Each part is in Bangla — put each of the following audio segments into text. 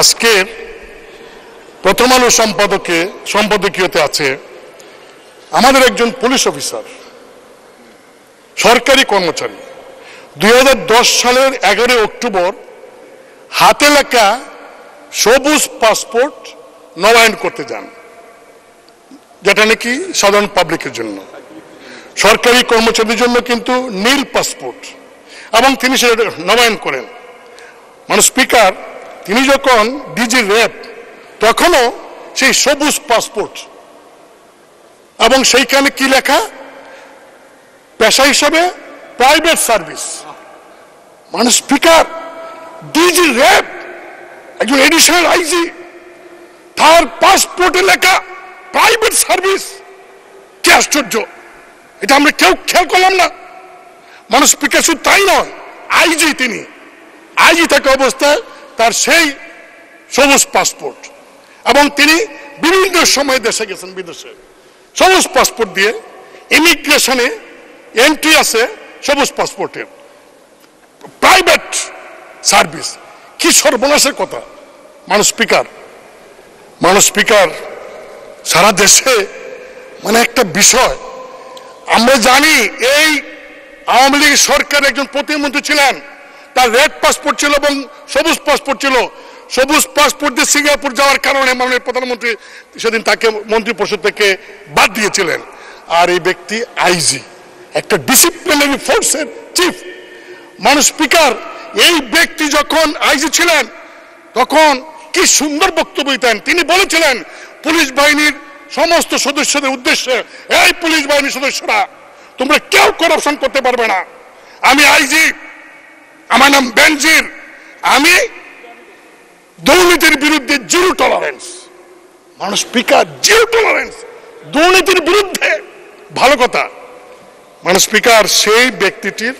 আজকের প্রথম আলো সম্পাদকীয়তে আছে আমাদের একজন পুলিশ অফিসার, সরকারি কর্মচারী 2010 সালের 11 অক্টোবর হাতে লেখা সবুজ পাসপোর্ট নবায়ন করতে যান, যেটা নাকি সাধারণ পাবলিকের জন্য। সরকারি কর্মচারীদের জন্য কিন্তু নীল পাসপোর্ট, এবং তিনি সেটা নবায়ন করেন। মানে স্পিকার, তিনি যখন ডিজি র্যাব তখনও সেই সবুজ পাসপোর্ট, এবং সেইখানে কি লেখা, পেশা হিসাবে প্রাইভেট সার্ভিস। মানে স্পিকার, ডিজি র্যাব একজন এডিশনাল আইজি, তার পাসপোর্টে লেখা প্রাইভেট সার্ভিস। কি আশ্চর্য! এটা আমরা কেউ খেয়াল করলাম না। মানে স্পিকার শুধু তাই নয়, আইজি, তিনি আইজি থাকা অবস্থায় তার সেই সবুজ পাসপোর্ট, এবং তিনি বিভিন্ন সময় দেশে গেছেন, বিদেশে সবুজ পাসপোর্ট দিয়ে। ইমিগ্রেশনে এন্ট্রি আছে সবুজ পাসপোর্টের, প্রাইভেট সার্ভিস। কি সর্বনাশের কথা! মানুষ স্পিকার, সারা দেশে মানে একটা বিষয়। আমরা জানি এই আওয়ামী লীগ সরকার একজন প্রতিমন্ত্রী ছিলেন, তার রেড পাসপোর্ট ছিল এবং সবুজ পাসপোর্ট ছিল। সবুজ পাসপোর্ট দিয়ে সিঙ্গাপুর যাওয়ার কারণে মাননীয় প্রধানমন্ত্রী সেদিন তাকে মন্ত্রী পরিষদ থেকে বাদ দিয়েছিলেন। আর এই ব্যক্তি আইজি, একটা ডিসিপ্লিনারি ফোর্সের চিফ। মানুষ স্পিকার, এই ব্যক্তি যখন আইজি ছিলেন তখন কি সুন্দর বক্তব্য দিতেন। তিনি বলেছিলেন পুলিশ বাহিনীর সমস্ত সদস্যদের উদ্দেশ্যে, এই পুলিশ বাহিনীর সদস্যরা, তোমরা কেউ করাপশন করতে পারবে না। আমি আইজি, আমার নাম বেনজির, আমি দুর্নীতির বিরুদ্ধে জিরো টলারেন্স। মানুষ স্পিকার, জিরো টলারেন্স দুর্নীতির বিরুদ্ধে। ভালো কথা। মানুষ স্পিকার, সেই ব্যক্তিটির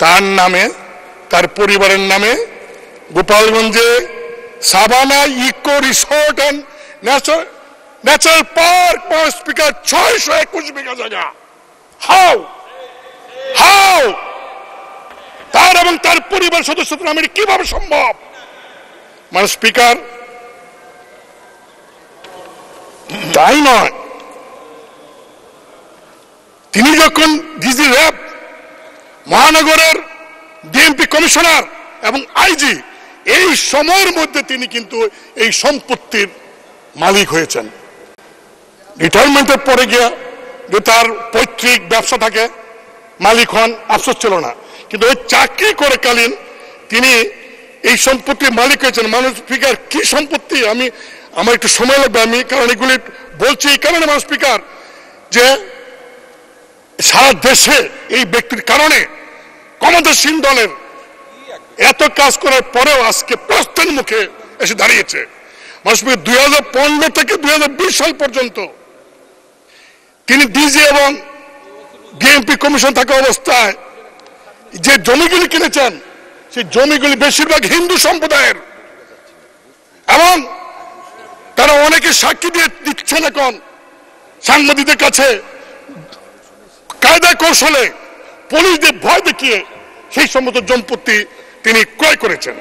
তার নামে, তার পরিবারের নামে গোপালগঞ্জে Savanna Eco Resort and Natural Park, speaker, 621 বিঘা জায়গা। হাউ তার এবং তার পরিবার সদস্যদের নামে কিভাবে সম্ভব? মানে স্পিকার, তাই নয়, তিনি যখন ডিজি র্যাব, মহানগরের ডিএমপি কমিশনার এবং আইজি, এই সময়ের মধ্যে তিনি কিন্তু এই সম্পত্তির মালিক হয়েছেন। রিটায়ারমেন্টের পরে গিয়ে যে তার পৈতৃক ব্যবসা থাকে, মালিক হন, আফসোস ছিল না। কিন্তু ওই চাকরি করে কালীন তিনি এই সম্পত্তির মালিক হয়েছেন। মানুষ স্পিকার, কি সম্পত্তি! আমার একটু সময় লাগবে, আমি কারণ এগুলি বলছি এই কারণে। মানুষ স্পিকার, যে সারা দেশে এই ব্যক্তির কারণে ক্ষমতাসীন দলের এত কাজ করার পরেও আজকে প্রস্থান মুখে এসে দাঁড়িয়েছে। মানুষ 2015 থেকে 2020 সাল পর্যন্ত তিনি ডিজি এবং ডিএমপি কমিশন থাকা অবস্থায় যে জমিগুলি কিনেছেন, সেই জমিগুলি বেশিরভাগ হিন্দু সম্প্রদায়ের, এবং তারা অনেকে সাক্ষী দিয়ে দিচ্ছেন এখন সাংবাদিকদের কাছে, কায়দা কৌশলে পুলিশদের ভয় দেখিয়ে সেই সমস্ত সম্পত্তি তিনি ক্রয় করেছেন।